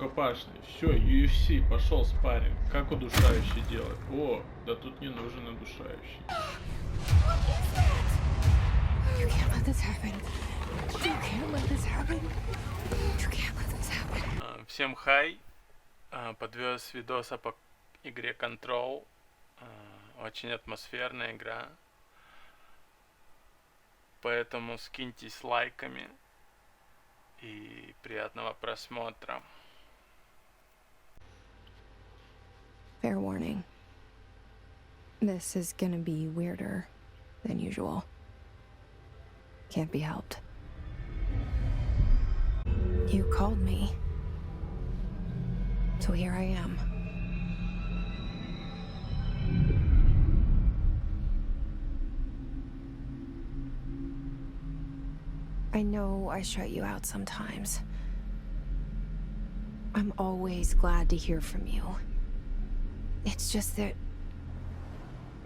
рукопашный. Все, UFC, пошел спарринг. Как удушающий делать? О, да тут не нужен удушающий. You can't let this happen. You can't let this happen. You can't let this happen. Всем хай. Подвез видоса по игре Control. Очень атмосферная игра. Поэтому скиньтесь лайками. И приятного просмотра. Fair warning. This is gonna be weirder than usual. Can't be helped. You called me. So here I am. I know I shut you out sometimes. I'm always glad to hear from you. It's just that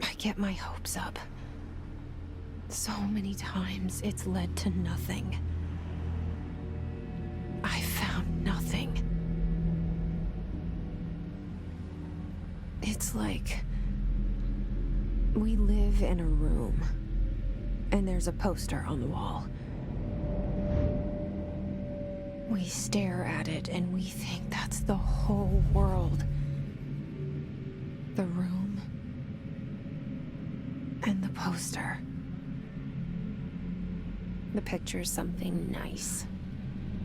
I get my hopes up. So many times it's led to nothing. I found nothing. It's like we live in a room and there's a poster on the wall. We stare at it and we think that's the whole world. The room and the poster. The picture's something nice.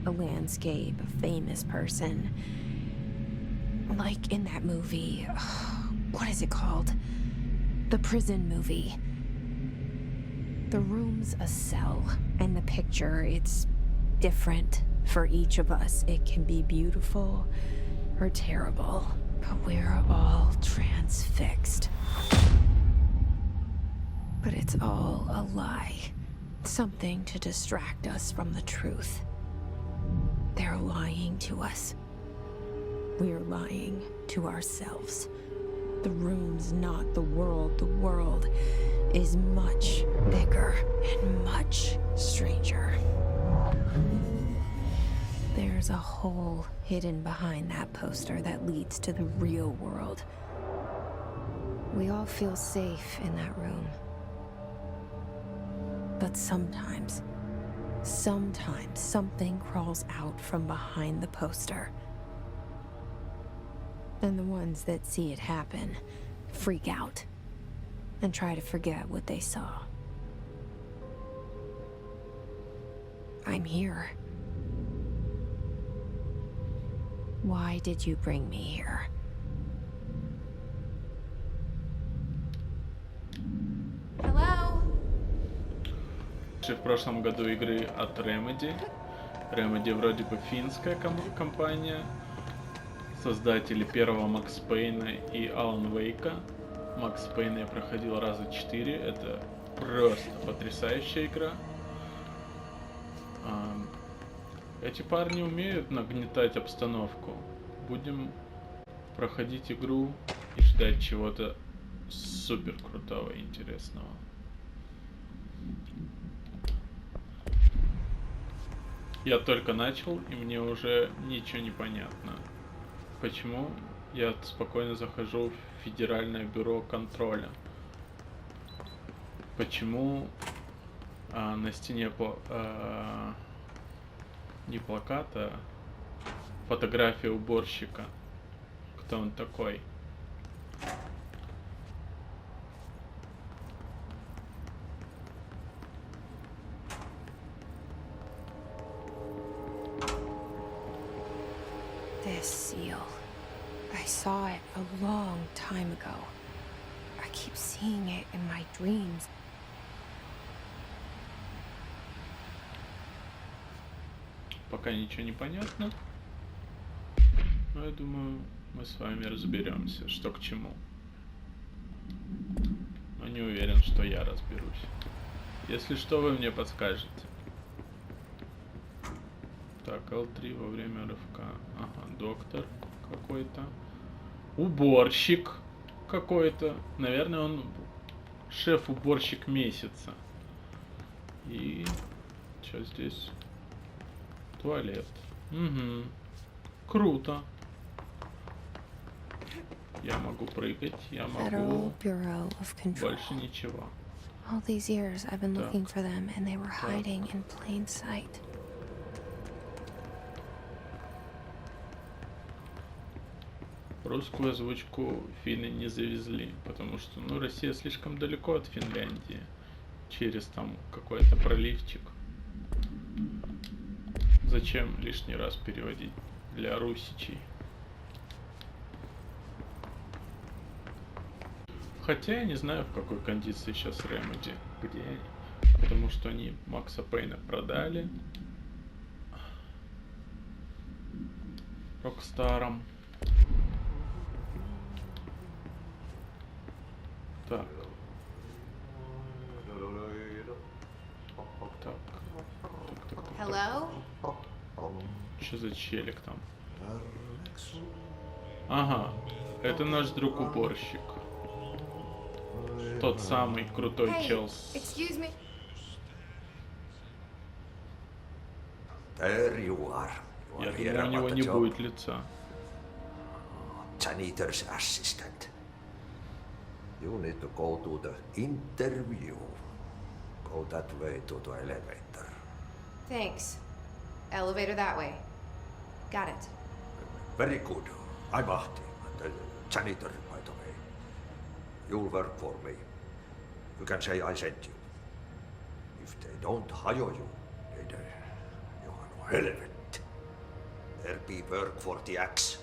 A landscape, a famous person. Like in that movie, what is it called? The prison movie. The room's a cell, and the picture, it's different for each of us. It can be beautiful or terrible, but we're all transfixed. But it's all a lie. Something to distract us from the truth. They're lying to us. We're lying to ourselves. The room's not the world. The world is much bigger and much stranger. There's a hole hidden behind that poster that leads to the real world. We all feel safe in that room. But sometimes something crawls out from behind the poster. And the ones that see it happen freak out and try to forget what they saw. I'm here. Why did you bring me here? Hello? В прошлом году игры от Remedy. Remedy вроде бы финская компания. Создатели первого Макс Пейна и Алан Вейка. Макс Пейна я проходил раза 4. Это просто потрясающая игра. Эти парни умеют нагнетать обстановку. Будем проходить игру и ждать чего-то супер крутого и интересного. Я только начал, и мне уже ничего не понятно. Почему я спокойно захожу в Федеральное бюро контроля? Почему на стене не плаката, фотография уборщика? Кто он такой? This seal. I saw it a long time ago. I keep seeing it in my dreams. Пока ничего не понятно. Но я думаю, мы с вами разберемся, что к чему. Но не уверен, что я разберусь. Если что, вы мне подскажете. Так, L3 во время рывка. Ага, доктор какой-то. Уборщик какой-то. Наверное, он шеф-уборщик месяца. И что здесь? Туалет. Угу. Круто. Я могу прыгать, я могу... Federal Bureau of Control. Больше ничего. All these years I've been looking Так. for them, and they were Так. hiding in plain sight. Русскую озвучку финны не завезли, потому что, ну, Россия слишком далеко от Финляндии. Через там какой-то проливчик. Зачем лишний раз переводить для русичей? Хотя я не знаю, в какой кондиции сейчас Remedy, где они. Потому что они Макса Пейна продали Рокстаром. Так. Так. Hello? Что за челик там? Ага, это наш друг уборщик. Тот самый крутой чел. Excuse me. There you are. You Я are here думаю, у него about the не job. будет лица. Janitor's assistant. You need to go to the interview. Go that way to the elevator. Thanks. Elevator that way. Got it. Very good. I'm Ahti, the janitor, by the way. You'll work for me. You can say I sent you. If they don't hire you, then you are no helmet. There be work for the axe.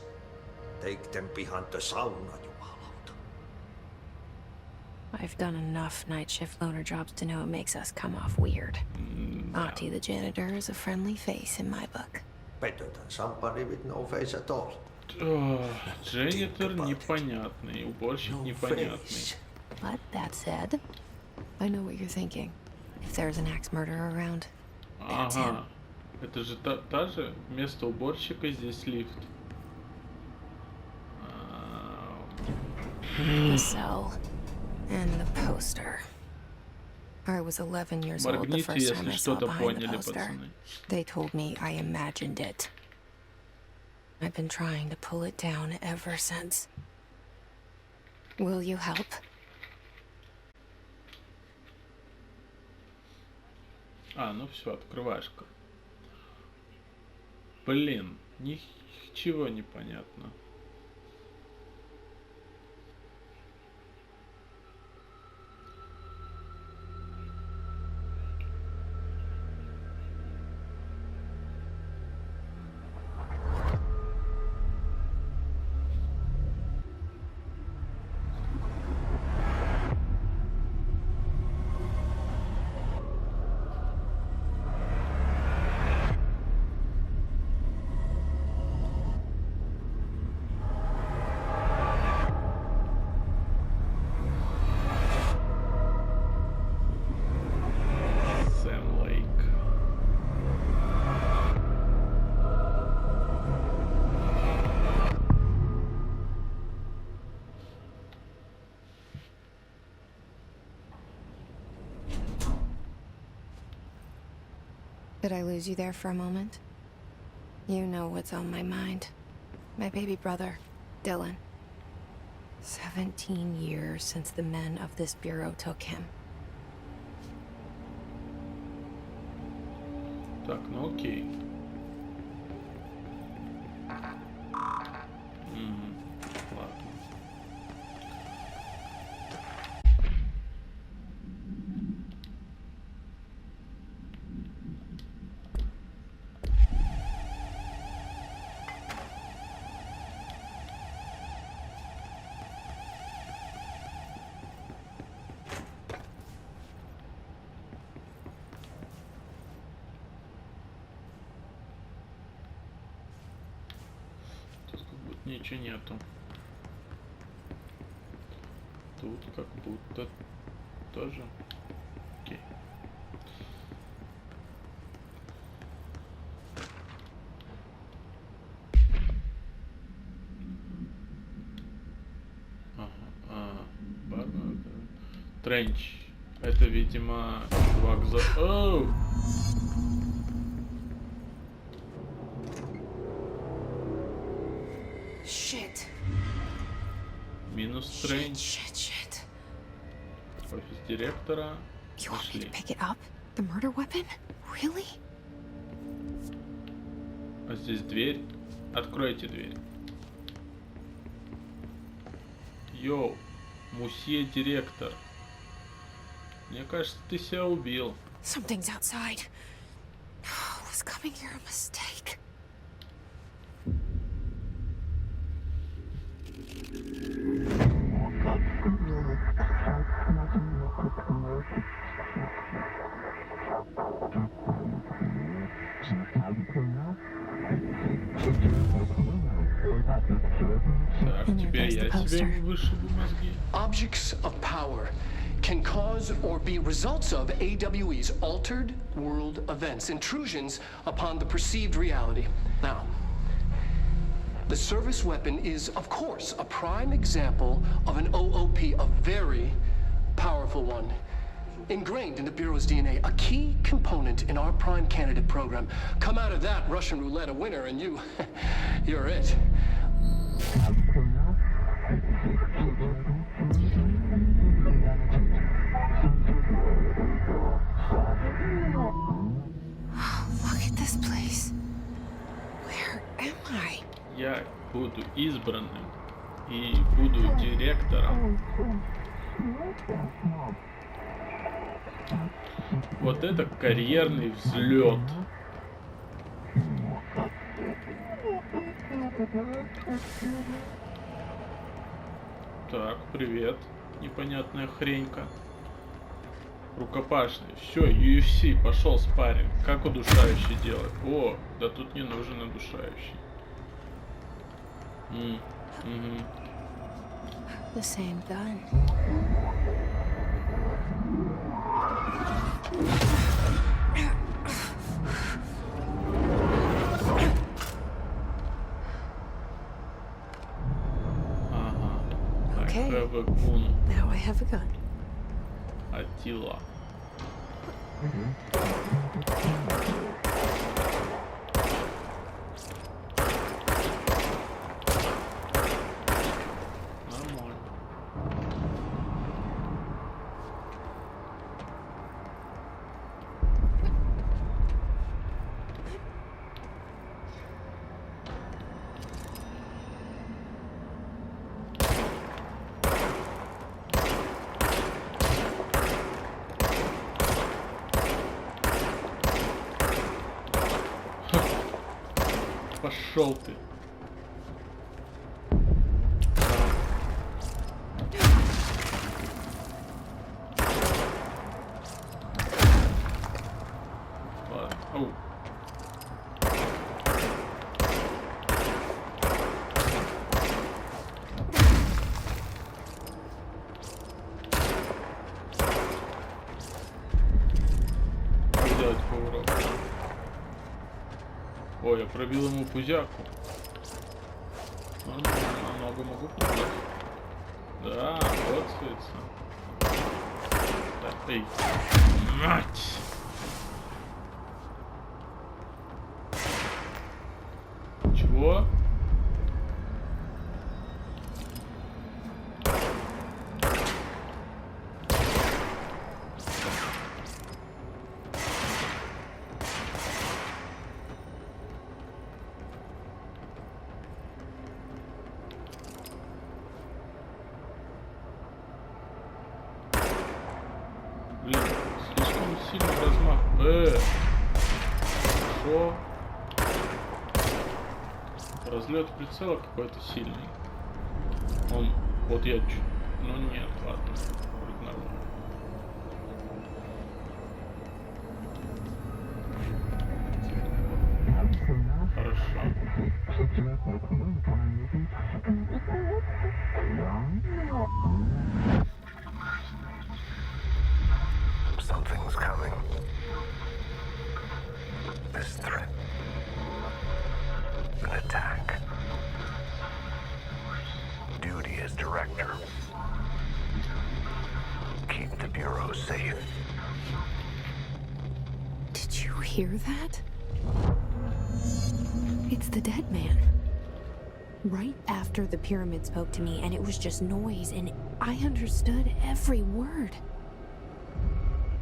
Take them behind the sauna, jumalauta. I've done enough night shift loner jobs to know it makes us come off weird. Auntie the janitor is a friendly face in my book. Better than somebody with no face at all. Дженнитор непонятный, уборщик No непонятный. face. But that said, I know what you're thinking. If there's an axe murderer around, that's him. Ага, это же та же, вместо уборщика здесь лифт. The cell and the poster. I was 11 years old the Моргните, first time если I saw что-то behind the поняли, poster. пацаны. They told me I imagined it. I've been trying to pull it down ever since. Will you help? Ну все, открывашка. Блин, ничего не понятно. Did I lose you there for a moment? You know what's on my mind. My baby brother, Dylan. 17 years since the men of this bureau took him. Так, ну окей. Ладно. Тут как будто ничего нету. Тут как будто тоже. Окей. Тренч. Это, видимо, чувак за... Оу! Стрэндж. Shit. Офис директора. You want me Нашли. to pick it up? The murder weapon? Really? А здесь дверь. Откройте дверь. Йоу, мусье директор. Мне кажется, ты себя убил. Something's outside. Was coming here a mistake? Так, теперь я себе вышибу мозги. Objects of power can cause or be results of AWE's altered world events, intrusions upon the perceived reality. Now, the service weapon is, of course, a prime example of an OOP, a very powerful one. Ingrained in the Bureau's DNA, a key component in our prime candidate program. Come out of that Russian roulette a winner and you're it. Look at this place. Where am I? Я буду избранным и буду директором. Вот это карьерный взлет. Так, привет, непонятная хренька. Рукопашный. Все, UFC, пошел спарринг. Как удушающий делать? О, да тут не нужен удушающий. The same gun. Ага. Okay. I have a gun. Now I have a gun. Атила. Нормально. Пошел ты. Ладно. Оу. Как делать поворот? Ой, я пробил ему пузяку. Много могу пробить. Да, вот светится. Так, эй. Мать! Чего? Блин, слишком сильный размах. Шо? Разлет прицела какой-то сильный. Он, вот я чуть... Ну нет, ладно. Вроде нормально. Хорошо. Something's coming. This threat. An attack. Duty as director. Keep the Bureau safe. Did you hear that? It's the dead man. right after the pyramid spoke to me, and it was just noise, and I understood every word.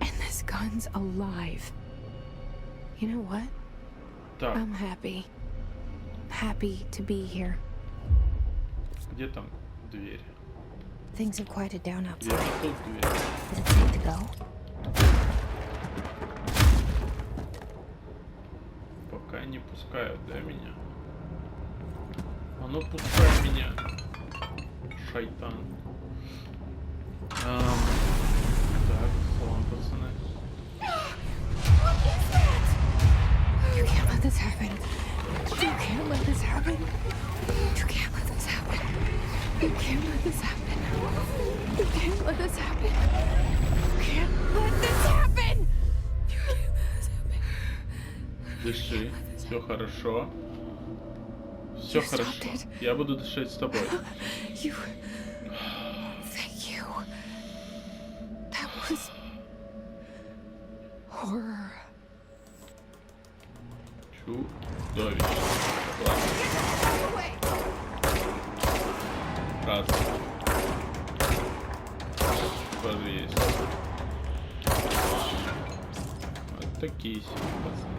And this gun's alive. You know what? Так, I'm happy. Happy to be here. где там дверь? Things have quieted down Дверь, outside. тут дверь. Is it safe to go? Пока не пускают, да, меня? А ну пускай меня, шайтан. Так, салон, пацаны. You can't let this happen. You can't let this happen. You can't let this happen. You can't let this happen. You can't let this happen. You can't let this happen. You can't let this happen. Дыши, все хорошо. Все хорошо. Я буду дышать с тобой. You. Thank you. That was horror. Чудовище. Ладно. Раз. Тоже есть. Вот такие себе пацаны.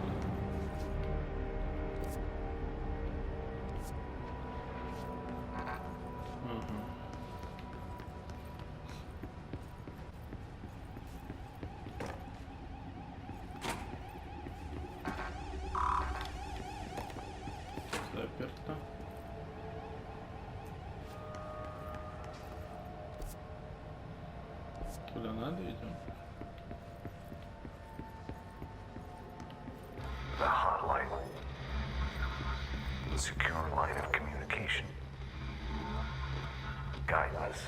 Заперто. Куда надо идем? The hotline. Secure line of communication. Guidance.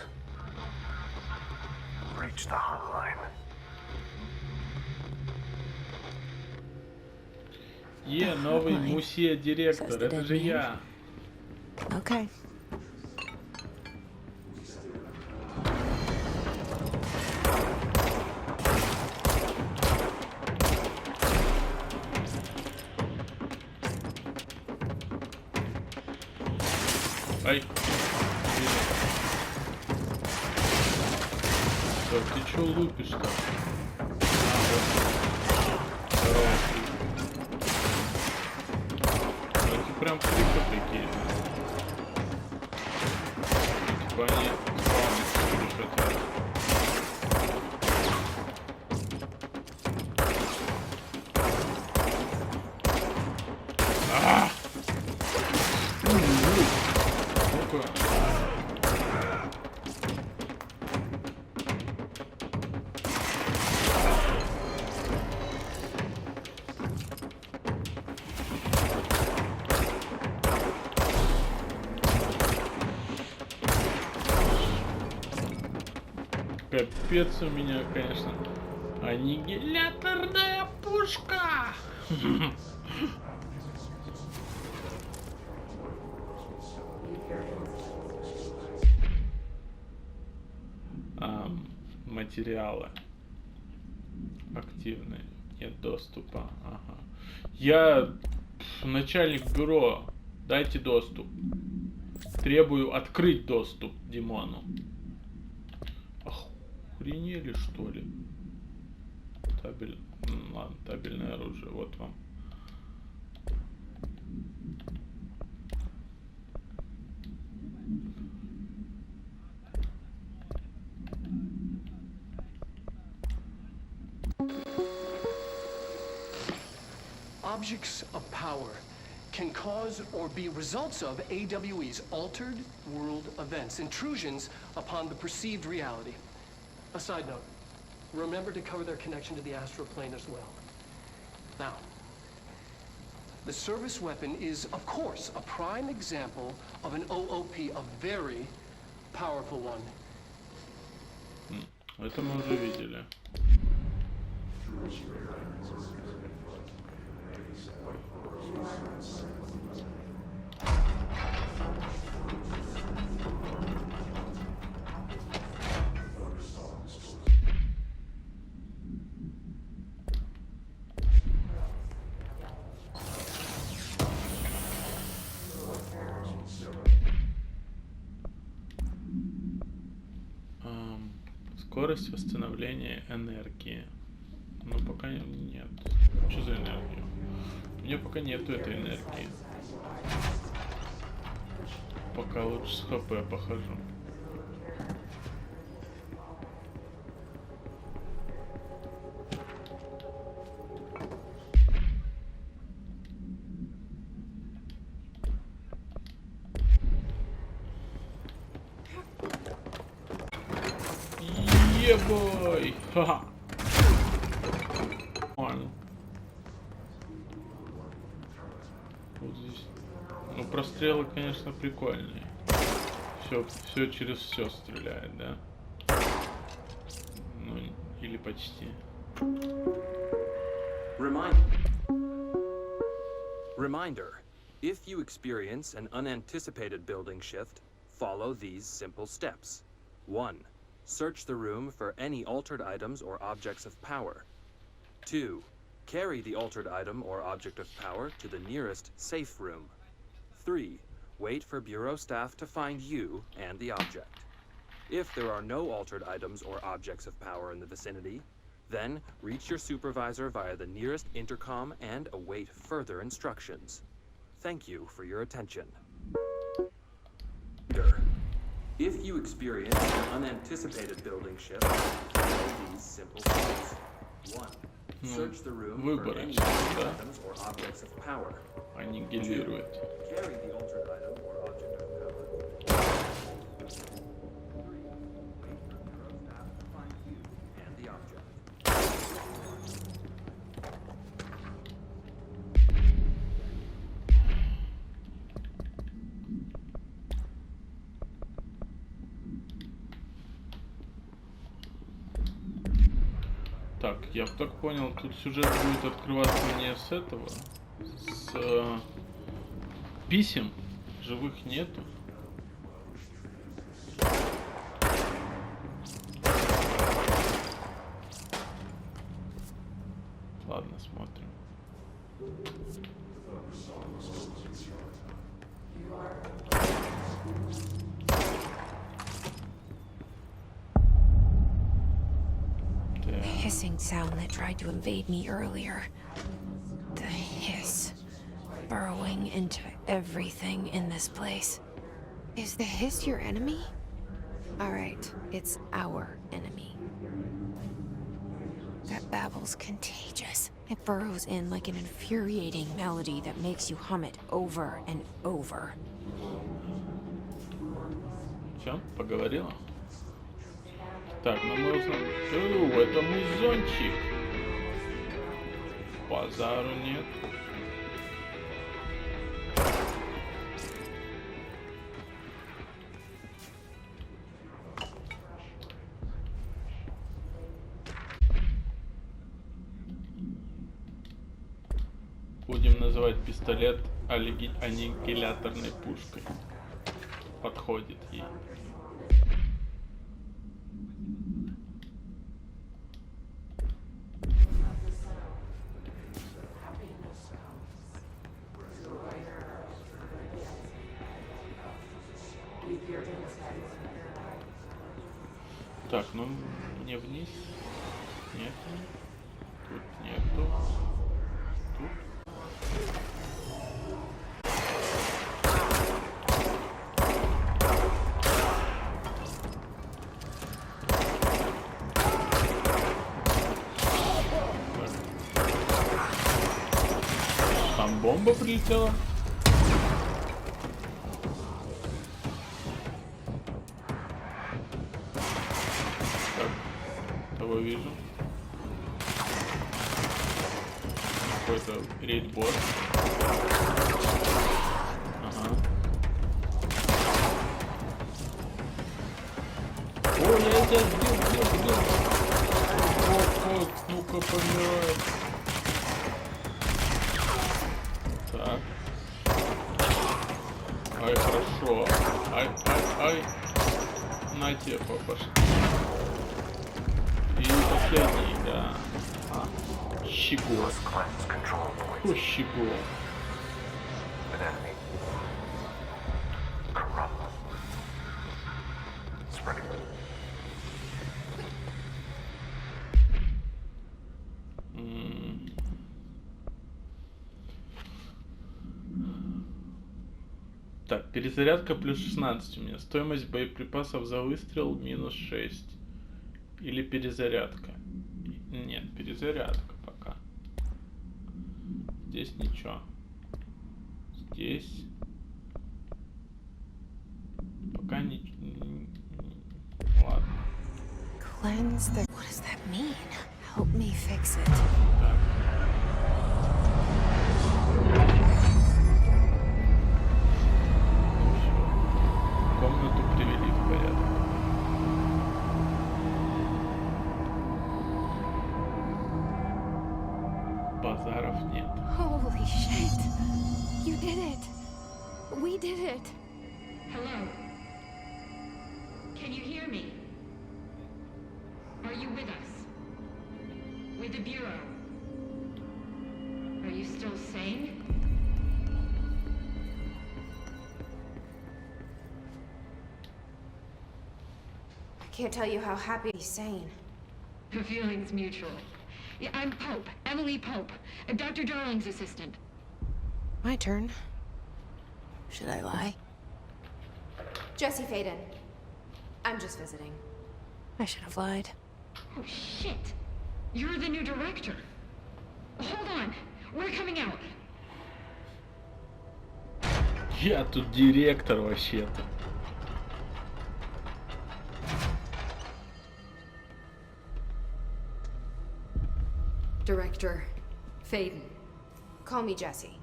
Reach the hotline. Новый мусье директор, это же я. Okay. Ай. Так, ты чё лупишь-то? Здорово. Это прям крипы такие. Типа они спавнятся хотят. Ну-ка. Капец у меня, конечно, аннигиляторная пушка. Материалы активные, нет доступа. Ага. Я начальник бюро, дайте доступ. Требую открыть доступ Димону. Охренели, что ли? Табель. Ладно, табельное оружие, вот вам. Objects of power can cause or be results of AWE's altered world events, intrusions upon the perceived reality. A side note, remember to cover their connection to the astral plane as well. Now, the service weapon is, of course, a prime example of an OOP, a very powerful one. Это мы уже видели. Скорость восстановления энергии. Но пока нет. Что за энергию? У меня пока нету этой энергии. Пока лучше с ХП похожу. Ебой! Ха-ха! Нормально. Вот здесь. Ну, прострелы, конечно, прикольные. Все через все стреляет, да? Ну, или почти. Reminder, if you experience an unanticipated building shift, follow these simple steps. 1. Search the room for any altered items or objects of power. 2. Carry the altered item or object of power to the nearest safe room. 3. Wait for bureau staff to find you and the object. If there are no altered items or objects of power in the vicinity, then reach your supervisor via the nearest intercom and await further instructions. Thank you for your attention. If you experience an unanticipated building shift, follow these simple steps. 1. Search the room for any items or objects of power. 2. Carry the altered item or object of power. 3. Wait for bureau staff to find you and the object. Так, я так понял, тут сюжет будет открываться мне с этого, с писем, живых нету. Ладно, смотрим. Hissing sound that tried to invade me earlier. The hiss. Burrowing into everything in this place. Is the hiss your enemy? Alright, it's our enemy. That babble's contagious. It burrows in like an infuriating melody that makes you hum it over and over. Все, поговорила? Так, ну мы узнаем. Это музончик. Базару нет. Будем называть пистолет аннигиляторной пушкой. Подходит ей. Так, ну не вниз. Нет. Тут нету. Тут. Там бомба прилетела. Вижу. Какой-то рейд-босс. Ага. О, я тебя сбил. О, ну-ка, помирает. Так. Ай, хорошо. Ай. На тебе, папаша. И последний, да. Щего. О, щего. Так, перезарядка плюс 16 у меня. Стоимость боеприпасов за выстрел минус 6. Или перезарядка. Нет, перезарядка пока. Здесь ничего. Здесь. Пока ничего. Ладно. Cleanse the... What does that mean? Help me fix it. Так. Ну всё. Комнату привели в порядок. Базаров нет. Holy shit. You did it. We did it. Hello? Can you hear me? Are you with us? With the Bureau? Are you still sane? I can't tell you how happy he's sane. The feeling's mutual. Yeah, I'm Pope, Emily Pope, Dr. Darling's assistant. My turn. Should I lie? Jesse Faden. I'm just visiting. I should have lied. Oh, shit. You're the new director. Hold on. We're coming out. Я тут директор вообще-то. Director Faden. Call me Jesse.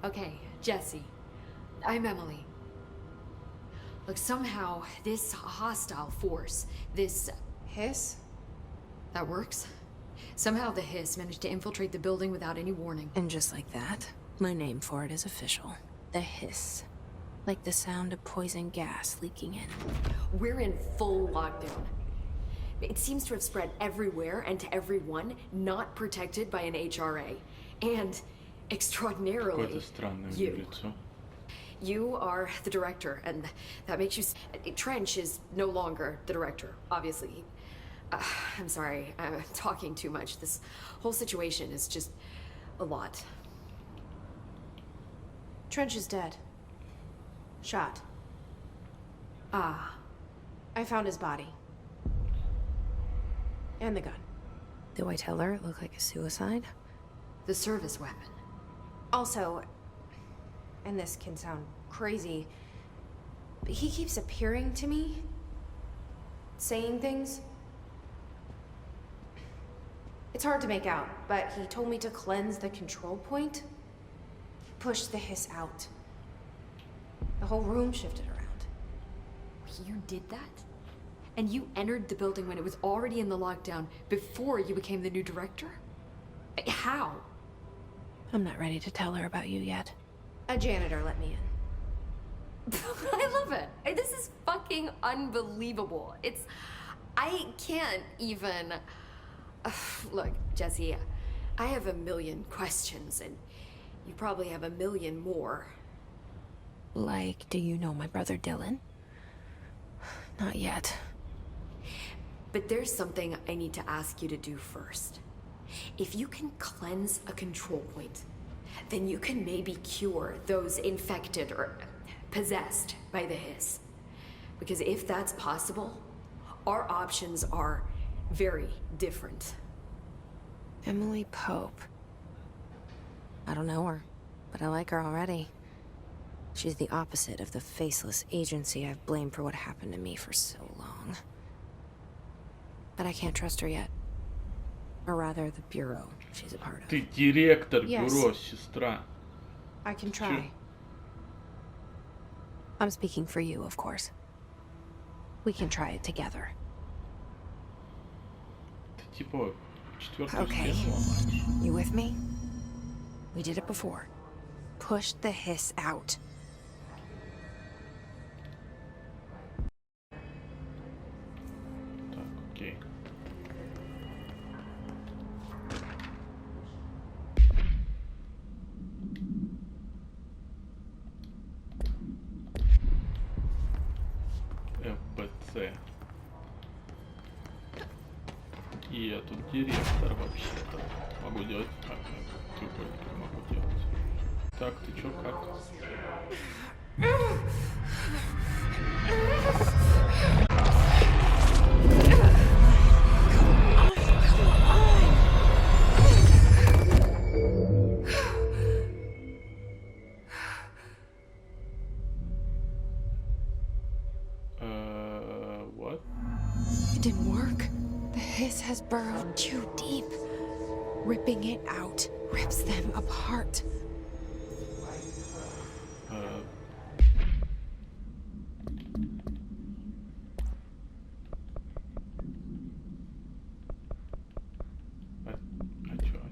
Okay, Jesse. I'm Emily. Look, somehow this hostile force, this... Hiss? that works? Somehow the hiss managed to infiltrate the building without any warning. And just like that, my name for it is official. The hiss. Like the sound of poison gas leaking in. We're in full lockdown. It seems to have spread everywhere and to everyone not protected by an HRA. And extraordinarily, Какое-то странное у него лицо. You are the director, and that makes you... Trench is no longer the director, obviously. I'm sorry, I'm talking too much. This whole situation is just a lot. Trench is dead. Shot. Ah. I found his body. And the gun. Do I tell her it looked like a suicide? The service weapon. Also, and this can sound crazy, but he keeps appearing to me, saying things. It's hard to make out, but he told me to cleanse the control point, push the hiss out. The whole room shifted around. You did that? And you entered the building when it was already in the lockdown before you became the new director? How? I'm not ready to tell her about you yet. A janitor let me in. I love it. This is fucking unbelievable. I can't even... Look, Jesse, I have a million questions, and you probably have a million more. Like, do you know my brother Dylan? Not yet. But there's something I need to ask you to do first. If you can cleanse a control point, then you can maybe cure those infected or possessed by the hiss. Because if that's possible, our options are very different. Emily Pope. I don't know her, but I like her already. She's the opposite of the faceless agency I've blamed for what happened to me for so long. But I can't trust her yet. Or rather, the bureau she's a part of. Ты директор Yes. бюро, сестра. I can try. I'm speaking for you, of course. We can try it together. Ты типа четвертую Okay. стену ломаешь. You with me? We did it before. Push the hiss out. Так, окей. FBC. И я тут директор вообще-то. Могу делать так, треугольник могу делать. Так, ты чё, как? What? It didn't work. The hiss has burrowed too deep. Ripping it out rips them apart.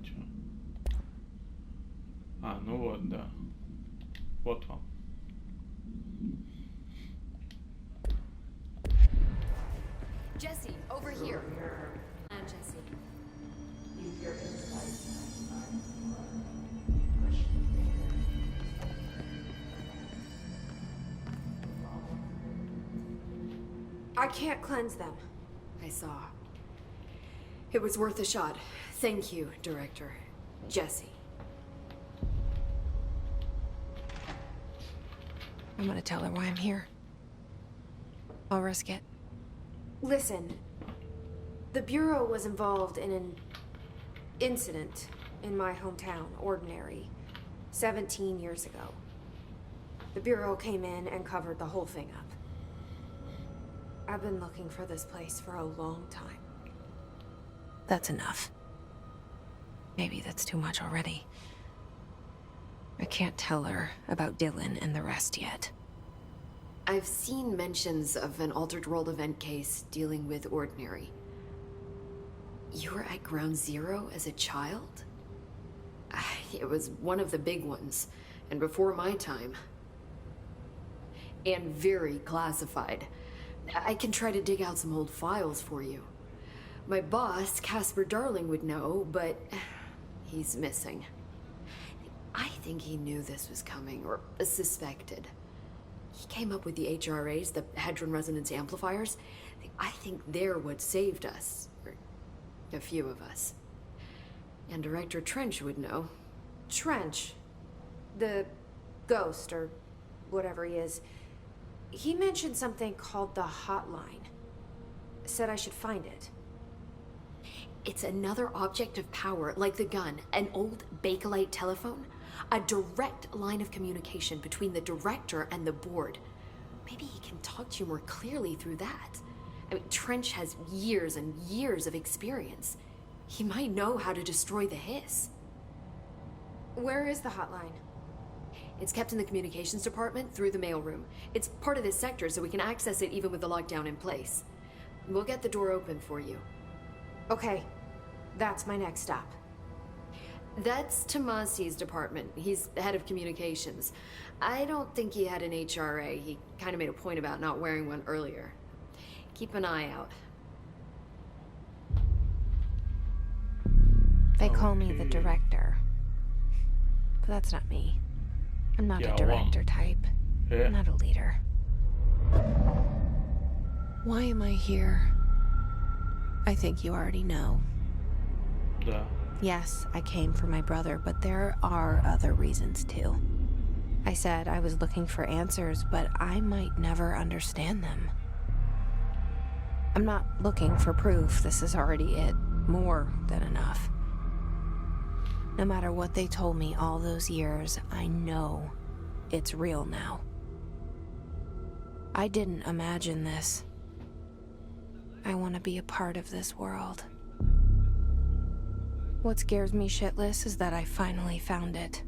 Чё? Ну вот, да. Вот вам. Jesse, over here. And Jesse. I can't cleanse them. I saw. It was worth a shot. Thank you, Director. Jesse. I'm gonna tell her why I'm here. I'll risk it. Listen, the Bureau was involved in an incident in my hometown, Ordinary, 17 years ago. The Bureau came in and covered the whole thing up. I've been looking for this place for a long time. That's enough. Maybe that's too much already. I can't tell her about Dylan and the rest yet. I've seen mentions of an altered world event case dealing with Ordinary. You were at Ground Zero as a child? It was one of the big ones, and before my time. And very classified. I can try to dig out some old files for you. My boss, Casper Darling, would know, but he's missing. I think he knew this was coming, or suspected. He came up with the HRAs, the Hadron Resonance Amplifiers. I think they're what saved us. Or a few of us. And Director Trench would know. Trench, the ghost, or whatever he is, he mentioned something called the hotline. Said I should find it. It's another object of power, like the gun, an old Bakelite telephone. A direct line of communication between the director and the board. Maybe he can talk to you more clearly through that. I mean, Trench has years and years of experience. He might know how to destroy the hiss. Where is the hotline? It's kept in the communications department through the mailroom. It's part of this sector, so we can access it even with the lockdown in place. We'll get the door open for you. Okay, that's my next stop. That's Tomasi's department. He's the head of communications. I don't think he had an HRA. He kind of made a point about not wearing one earlier. Keep an eye out. They call me the director. But that's not me. I'm not a director type. I'm not a leader. Why am I here? I think you already know. Да. Yes, I came for my brother, but there are other reasons too. I said I was looking for answers, but I might never understand them. I'm not looking for proof. This is already it. More than enough. No matter what they told me all those years, I know it's real now. I didn't imagine this. I want to be a part of this world. What scares me shitless is that I finally found it.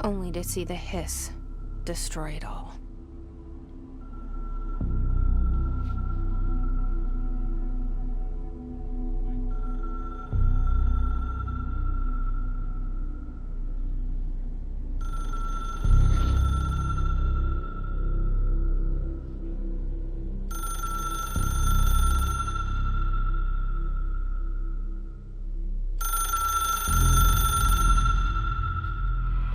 Only to see the hiss destroy it all.